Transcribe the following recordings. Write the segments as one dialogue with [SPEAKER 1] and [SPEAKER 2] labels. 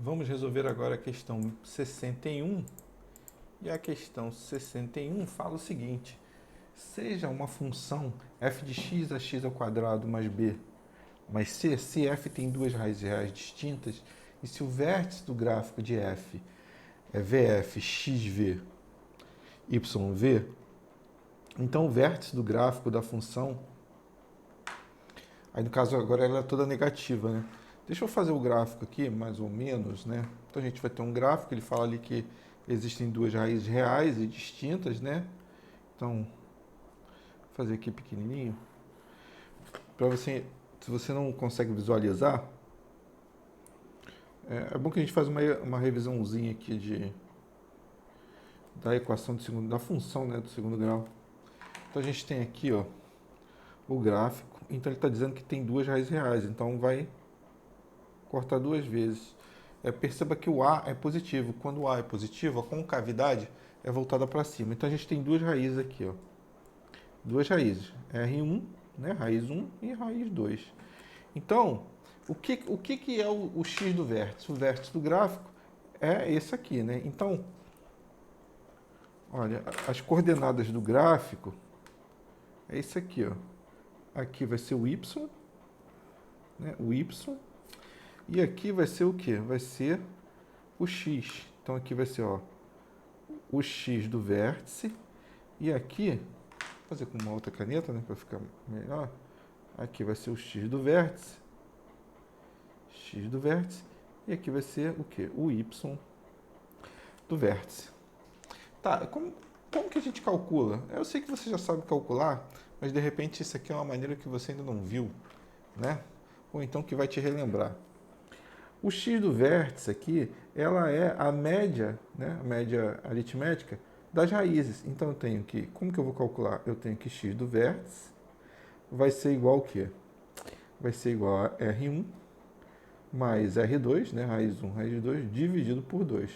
[SPEAKER 1] Vamos resolver agora a questão 61. E a questão 61 fala o seguinte: seja uma função f de x a x ao quadrado mais b mais c, se f tem duas raízes reais distintas e se o vértice do gráfico de f é vf xv yv, então o vértice do gráfico da função, aí no caso agora ela é toda negativa, né? Deixa eu fazer o gráfico aqui, mais ou menos, né? Então a gente vai ter um gráfico, ele fala ali que existem duas raízes reais e distintas, né? Então, vou fazer aqui pequenininho. Para você, se você não consegue visualizar, é bom que a gente faz uma revisãozinha aqui da equação do segundo, da função, né, do segundo grau. Então a gente tem aqui, ó, o gráfico. Então ele está dizendo que tem duas raízes reais, então vai cortar duas vezes. Perceba que o A é positivo. Quando o A é positivo, a concavidade é voltada para cima. Então a gente tem duas raízes aqui, ó. Duas raízes. R1, né, raiz 1 e raiz 2. Então, o que é o x do vértice? O vértice do gráfico é esse aqui, né? Então, olha, as coordenadas do gráfico é isso aqui, ó. Aqui vai ser o y, né? O y. E aqui vai ser o quê? Vai ser o x. Então aqui vai ser, ó, o x do vértice. E aqui, vou fazer com uma outra caneta, né, para ficar melhor. Aqui vai ser o x do vértice. X do vértice. E aqui vai ser o quê? O y do vértice. Tá, como que a gente calcula? Eu sei que você já sabe calcular, mas de repente isso aqui é uma maneira que você ainda não viu, né? Ou então que vai te relembrar. O x do vértice aqui, ela é a média, né? A média aritmética das raízes. Então eu tenho que, como que eu vou calcular? Eu tenho que x do vértice vai ser igual ao quê? Vai ser igual a R1 mais R2, né? Raiz 1, raiz 2, dividido por 2.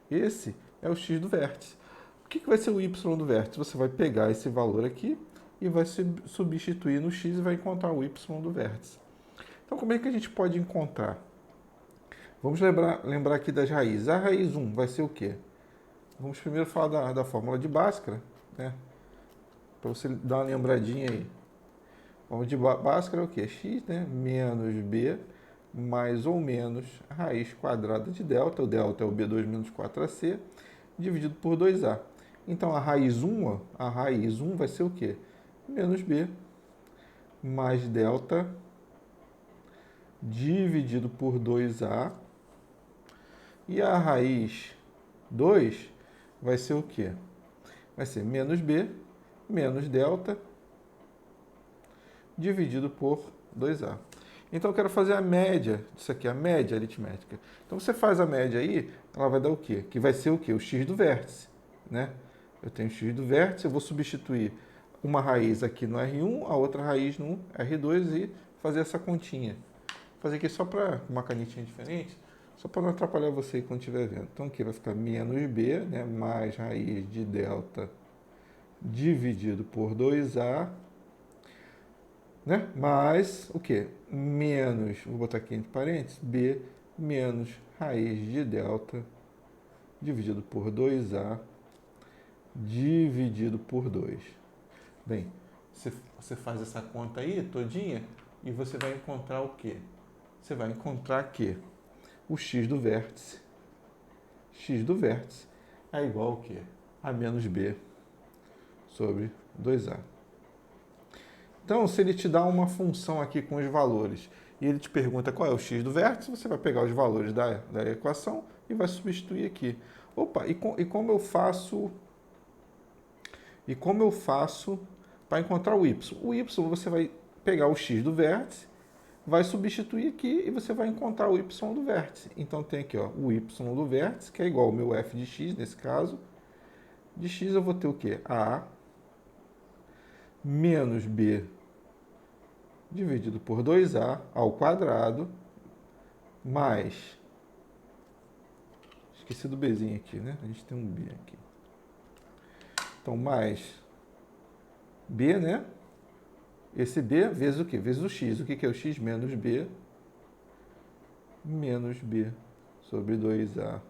[SPEAKER 1] Esse é o x do vértice. O que vai ser o y do vértice? Você vai pegar esse valor aqui e vai substituir no x e vai encontrar o y do vértice. Então, como é que a gente pode encontrar? Vamos lembrar aqui das raízes. A raiz 1 vai ser o quê? Vamos primeiro falar da fórmula de Bhaskara, né? Para você dar uma lembradinha aí. A fórmula de Bhaskara é o quê? X, né? Menos B mais ou menos raiz quadrada de delta. O delta é o B2 menos 4AC, dividido por 2A. Então, a raiz 1 vai ser o quê? Menos B mais delta dividido por 2A. E a raiz 2 vai ser o quê? Vai ser menos B menos delta dividido por 2A. Então eu quero fazer a média disso aqui, a média aritmética. Então você faz a média aí, ela vai dar o quê? Que vai ser o quê? O x do vértice, né? Eu tenho o x do vértice, eu vou substituir uma raiz aqui no R1, a outra raiz no R2 e fazer essa continha. Vou fazer aqui só para uma canetinha diferente, só para não atrapalhar você quando estiver vendo. Então aqui vai ficar menos B, né, mais raiz de delta dividido por 2A, né, mais o quê? Menos, vou botar aqui entre parênteses, B menos raiz de delta dividido por 2A dividido por 2. Bem, você faz essa conta aí todinha e você vai encontrar o quê? Você vai encontrar que o x do vértice é igual ao quê? A menos b sobre 2a. Então, se ele te dá uma função aqui com os valores e ele te pergunta qual é o x do vértice, você vai pegar os valores da equação e vai substituir aqui. Opa, e como eu faço para encontrar o y? O y você vai pegar o x do vértice, vai substituir aqui e você vai encontrar o y do vértice. Então tem aqui, ó, o y do vértice, que é igual ao meu f de x, nesse caso. De x eu vou ter o quê? A menos b dividido por 2a ao quadrado, mais... Esqueci do bzinho aqui, né? A gente tem um b aqui. Então, mais b, né? Esse b vezes o quê? Vezes o x. O que é o x? Menos b sobre 2A,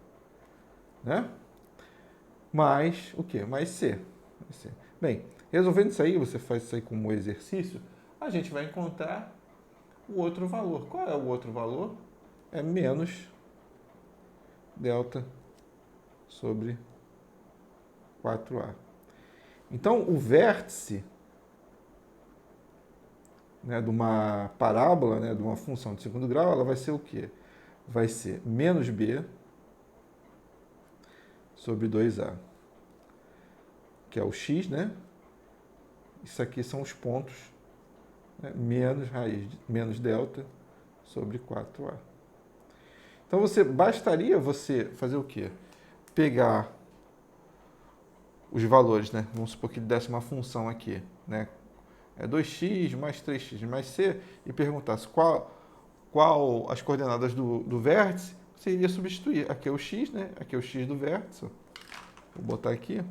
[SPEAKER 1] né? Mais o quê? Mais C. Bem, resolvendo isso aí, você faz isso aí como exercício, a gente vai encontrar o outro valor. Qual é o outro valor? É menos delta sobre 4A. Então, o vértice, né, de uma parábola, né, de uma função de segundo grau, ela vai ser o quê? Vai ser menos B sobre 2A, que é o x, né? Isso aqui são os pontos, né, menos delta sobre 4A. Então, bastaria você fazer o quê? Pegar os valores, né? Vamos supor que ele desse uma função aqui, né? É 2x mais 3x mais c, e perguntasse qual as coordenadas do vértice, você iria substituir. Aqui é o x, né? Aqui é o x do vértice. Vou botar aqui.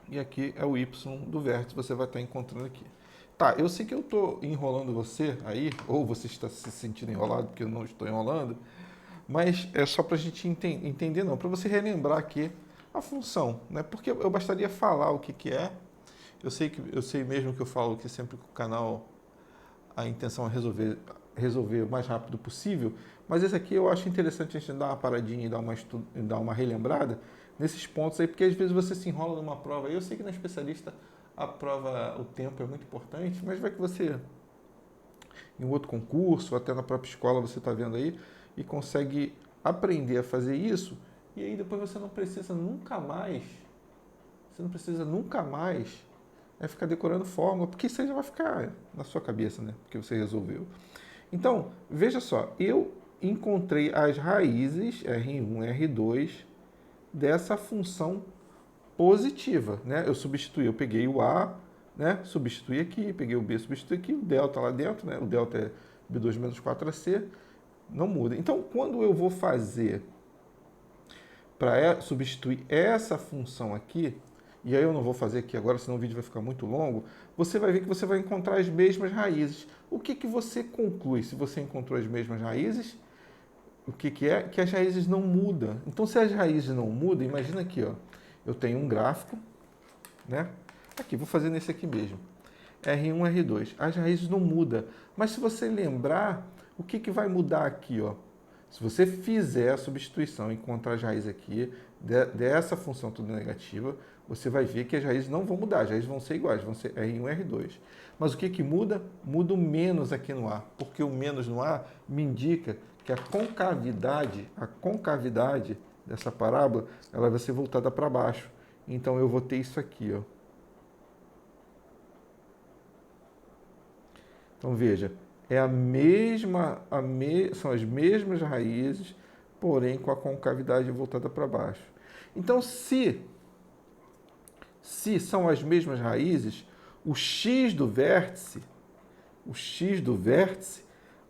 [SPEAKER 1] E aqui é o y do vértice, você vai estar encontrando aqui. Tá, eu sei que eu estou enrolando você aí, ou você está se sentindo enrolado porque eu não estou enrolando, mas é só para a gente entender, não, para você relembrar aqui a função, né? Porque eu bastaria falar o que é. Eu sei mesmo que eu falo que sempre que o canal a intenção é resolver o mais rápido possível, mas esse aqui eu acho interessante a gente dar uma paradinha e dar uma relembrada nesses pontos aí, porque às vezes você se enrola numa prova. Eu sei que na especialista a prova, o tempo é muito importante, mas vai que você, em um outro concurso, ou até na própria escola, você está vendo aí, e consegue aprender a fazer isso, e aí depois você não precisa nunca mais ficar decorando fórmula, porque isso aí já vai ficar na sua cabeça, né? Porque você resolveu. Então, veja só, eu encontrei as raízes R1 e R2 dessa função positiva, né? Eu peguei o A, né? Substituí aqui, peguei o B, substituí aqui, o delta lá dentro, né? O delta é B2 menos 4AC, não muda. Então, quando eu vou fazer para substituir essa função aqui, e aí eu não vou fazer aqui agora, senão o vídeo vai ficar muito longo, você vai ver que você vai encontrar as mesmas raízes. O que você conclui se você encontrou as mesmas raízes? O que é? Que as raízes não mudam. Então, se as raízes não mudam, imagina aqui, ó, eu tenho um gráfico, né? Aqui, vou fazer nesse aqui mesmo. R1, R2. As raízes não mudam. Mas se você lembrar, o que vai mudar aqui, ó? Se você fizer a substituição e encontrar as raízes aqui, dessa função toda negativa, você vai ver que as raízes não vão mudar, as raízes vão ser iguais, vão ser R1 e R2. Mas o que muda? Muda o menos aqui no A, porque o menos no A me indica que a concavidade dessa parábola, ela vai ser voltada para baixo. Então eu vou ter isso aqui, ó. Então veja, são as mesmas raízes, porém com a concavidade voltada para baixo. Então, se são as mesmas raízes, o x do vértice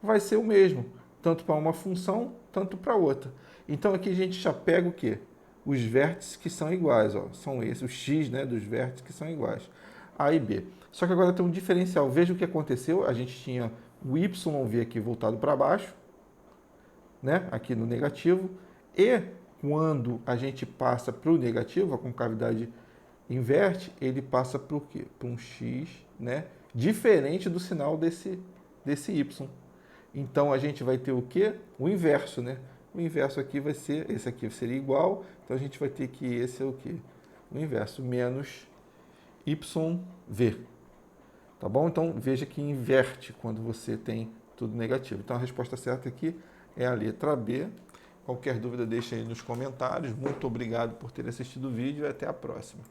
[SPEAKER 1] vai ser o mesmo, tanto para uma função, tanto para outra. Então, aqui a gente já pega o quê? Os vértices que são iguais, ó, são esses, os x, né, dos vértices que são iguais, A e B. Só que agora tem um diferencial. Veja o que aconteceu, a gente tinha o YV aqui voltado para baixo, né, aqui no negativo, e quando a gente passa para o negativo, a concavidade inverte, ele passa para o quê? Para um x, né, diferente do sinal desse y. Então a gente vai ter o quê? O inverso, né? O inverso aqui vai ser, esse aqui seria igual, então a gente vai ter que esse é o quê? O inverso, menos YV. Tá bom? Então veja que inverte quando você tem tudo negativo. Então a resposta certa aqui é a letra B. Qualquer dúvida deixa aí nos comentários. Muito obrigado por ter assistido o vídeo e até a próxima.